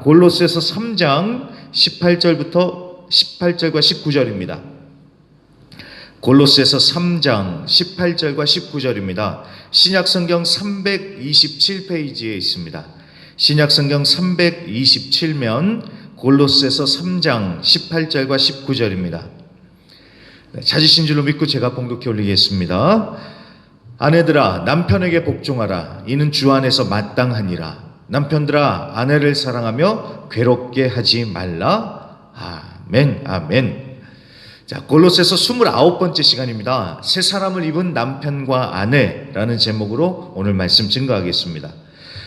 골로새서 3장 18절과 19절입니다. 골로새서 3장 18절과 19절입니다. 신약성경 327페이지에 있습니다. 신약성경 327면 골로새서 3장 18절과 19절입니다. 찾으신 줄로 믿고 제가 봉독해 올리겠습니다. 아내들아 남편에게 복종하라. 이는 주 안에서 마땅하니라. 남편들아 아내를 사랑하며 괴롭게 하지 말라. 아멘 아멘. 자, 골로새서 29번째 시간입니다. 새 사람을 입은 남편과 아내라는 제목으로 오늘 말씀 증거하겠습니다.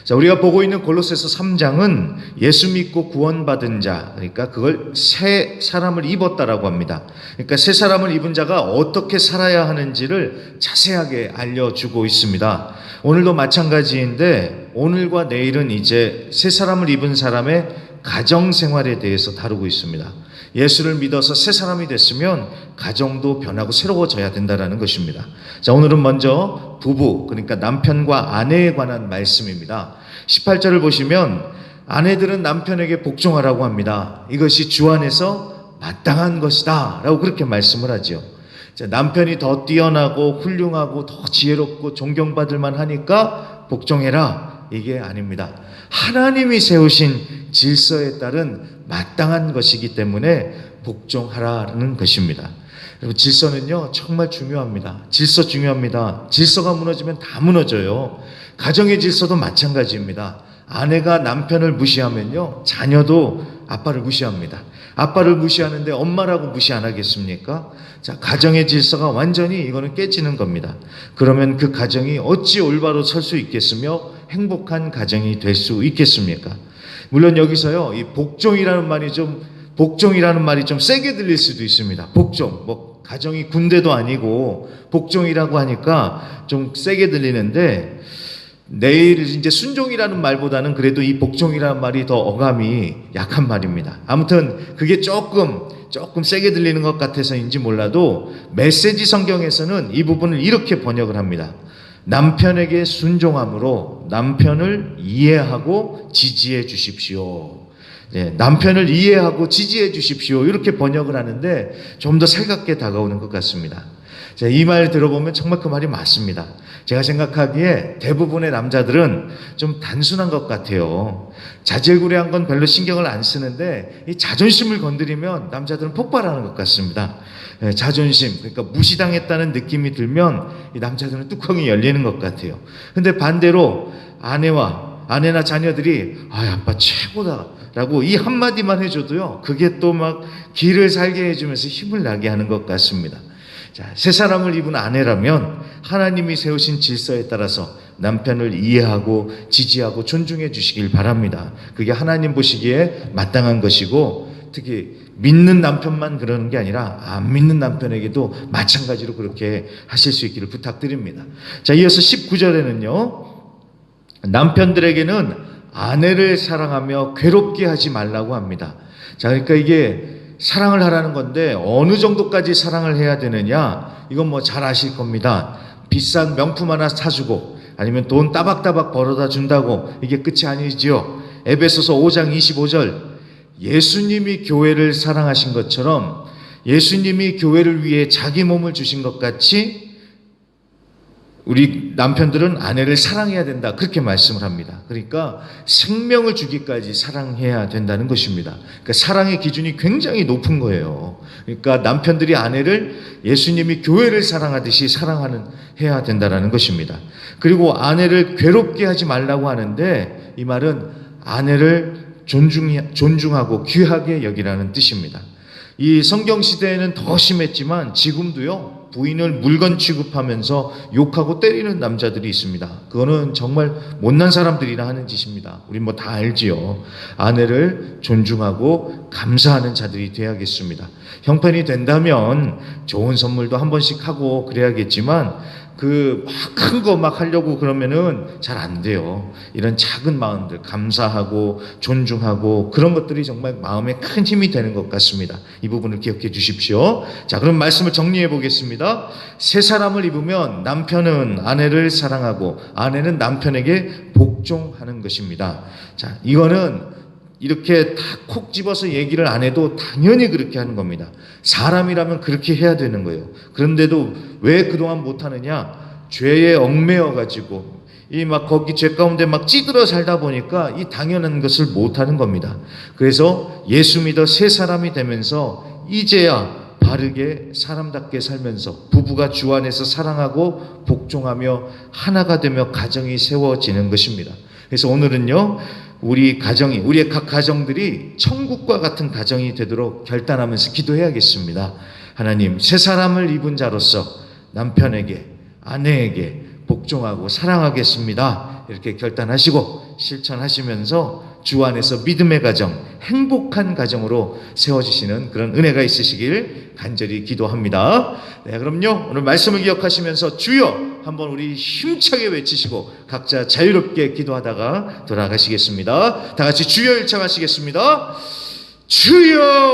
자, 우리가 보고 있는 골로새서 3장은 예수 믿고 구원받은 자, 그러니까 그걸 새 사람을 입었다라고 합니다. 그러니까 새 사람을 입은 자가 어떻게 살아야 하는지를 자세하게 알려주고 있습니다. 오늘도 마찬가지인데 오늘과 내일은 이제 새 사람을 입은 사람의 가정생활에 대해서 다루고 있습니다. 예수를 믿어서 새 사람이 됐으면 가정도 변하고 새로워져야 된다는 것입니다. 자, 오늘은 먼저 부부, 그러니까 남편과 아내에 관한 말씀입니다. 18절을 보시면 아내들은 남편에게 복종하라고 합니다. 이것이 주 안에서 마땅한 것이다 라고 그렇게 말씀을 하죠. 자, 남편이 더 뛰어나고 훌륭하고 더 지혜롭고 존경받을 만하니까 복종해라, 이게 아닙니다. 하나님이 세우신 질서에 따른 마땅한 것이기 때문에 복종하라는 것입니다. 그리고 질서는요 정말 중요합니다. 질서 중요합니다. 질서가 무너지면 다 무너져요. 가정의 질서도 마찬가지입니다. 아내가 남편을 무시하면요 자녀도 아빠를 무시합니다. 아빠를 무시하는데 엄마라고 무시 안 하겠습니까? 자, 가정의 질서가 완전히 이거는 깨지는 겁니다. 그러면 그 가정이 어찌 올바로 설 수 있겠으며 행복한 가정이 될 수 있겠습니까? 물론 여기서요 이 복종이라는 말이 좀 세게 들릴 수도 있습니다. 복종, 뭐 가정이 군대도 아니고 복종이라고 하니까 좀 세게 들리는데, 내일 이제 순종이라는 말보다는 그래도 이 복종이라는 말이 더 어감이 약한 말입니다. 아무튼 그게 조금 세게 들리는 것 같아서인지 몰라도 메시지 성경에서는 이 부분을 이렇게 번역을 합니다. 남편에게 순종함으로 남편을 이해하고 지지해 주십시오. 네, 남편을 이해하고 지지해 주십시오. 이렇게 번역을 하는데 좀 더 살갑게 다가오는 것 같습니다. 이 말 들어보면 정말 그 말이 맞습니다. 제가 생각하기에 대부분의 남자들은 좀 단순한 것 같아요. 자질구레한 건 별로 신경을 안 쓰는데 이 자존심을 건드리면 남자들은 폭발하는 것 같습니다. 자존심, 그러니까 무시당했다는 느낌이 들면 이 남자들은 뚜껑이 열리는 것 같아요. 근데 반대로 아내나 자녀들이 아빠 최고다 라고 이 한마디만 해줘도요 그게 또 막 길을 살게 해주면서 힘을 나게 하는 것 같습니다. 자, 새 사람을 입은 아내라면 하나님이 세우신 질서에 따라서 남편을 이해하고 지지하고 존중해 주시길 바랍니다. 그게 하나님 보시기에 마땅한 것이고, 특히 믿는 남편만 그러는 게 아니라 안 믿는 남편에게도 마찬가지로 그렇게 하실 수 있기를 부탁드립니다. 자, 이어서 19절에는요 남편들에게는 아내를 사랑하며 괴롭게 하지 말라고 합니다. 자, 그러니까 이게 사랑을 하라는 건데 어느 정도까지 사랑을 해야 되느냐, 이건 뭐 잘 아실 겁니다. 비싼 명품 하나 사주고 아니면 돈 따박따박 벌어다 준다고 이게 끝이 아니지요. 에베소서 5장 25절, 예수님이 교회를 사랑하신 것처럼 예수님이 교회를 위해 자기 몸을 주신 것 같이 우리 남편들은 아내를 사랑해야 된다, 그렇게 말씀을 합니다. 그러니까 생명을 주기까지 사랑해야 된다는 것입니다. 그러니까 사랑의 기준이 굉장히 높은 거예요. 그러니까 남편들이 아내를 예수님이 교회를 사랑하듯이 해야 된다는 것입니다. 그리고 아내를 괴롭게 하지 말라고 하는데 이 말은 아내를 존중하고 귀하게 여기라는 뜻입니다. 이 성경시대에는 더 심했지만 지금도요 부인을 물건 취급하면서 욕하고 때리는 남자들이 있습니다. 그거는 정말 못난 사람들이나 하는 짓입니다. 우리 뭐 다 알지요. 아내를 존중하고 감사하는 자들이 돼야겠습니다. 형편이 된다면 좋은 선물도 한 번씩 하고 그래야겠지만 그 큰 거 막 하려고 그러면은 잘 안 돼요. 이런 작은 마음들, 감사하고 존중하고 그런 것들이 정말 마음에 큰 힘이 되는 것 같습니다. 이 부분을 기억해 주십시오. 자, 그럼 말씀을 정리해 보겠습니다. 새 사람을 입으면 남편은 아내를 사랑하고 아내는 남편에게 복종하는 것입니다. 자, 이거는 이렇게 다 콕 집어서 얘기를 안 해도 당연히 그렇게 하는 겁니다. 사람이라면 그렇게 해야 되는 거예요. 그런데도 왜 그동안 못하느냐? 죄에 얽매여 가지고 이 막 거기 죄 가운데 막 찌들어 살다 보니까 이 당연한 것을 못하는 겁니다. 그래서 예수 믿어 새 사람이 되면서 이제야 바르게 사람답게 살면서 부부가 주 안에서 사랑하고 복종하며 하나가 되며 가정이 세워지는 것입니다. 그래서 오늘은요, 우리의 각 가정들이 천국과 같은 가정이 되도록 결단하면서 기도해야겠습니다. 하나님, 새 사람을 입은 자로서 남편에게, 아내에게 복종하고 사랑하겠습니다. 이렇게 결단하시고 실천하시면서 주 안에서 믿음의 가정, 행복한 가정으로 세워지시는 그런 은혜가 있으시길 간절히 기도합니다. 네, 그럼요, 오늘 말씀을 기억하시면서 주여 한번 우리 힘차게 외치시고 각자 자유롭게 기도하다가 돌아가시겠습니다. 다 같이 주여 일창하시겠습니다. 주여!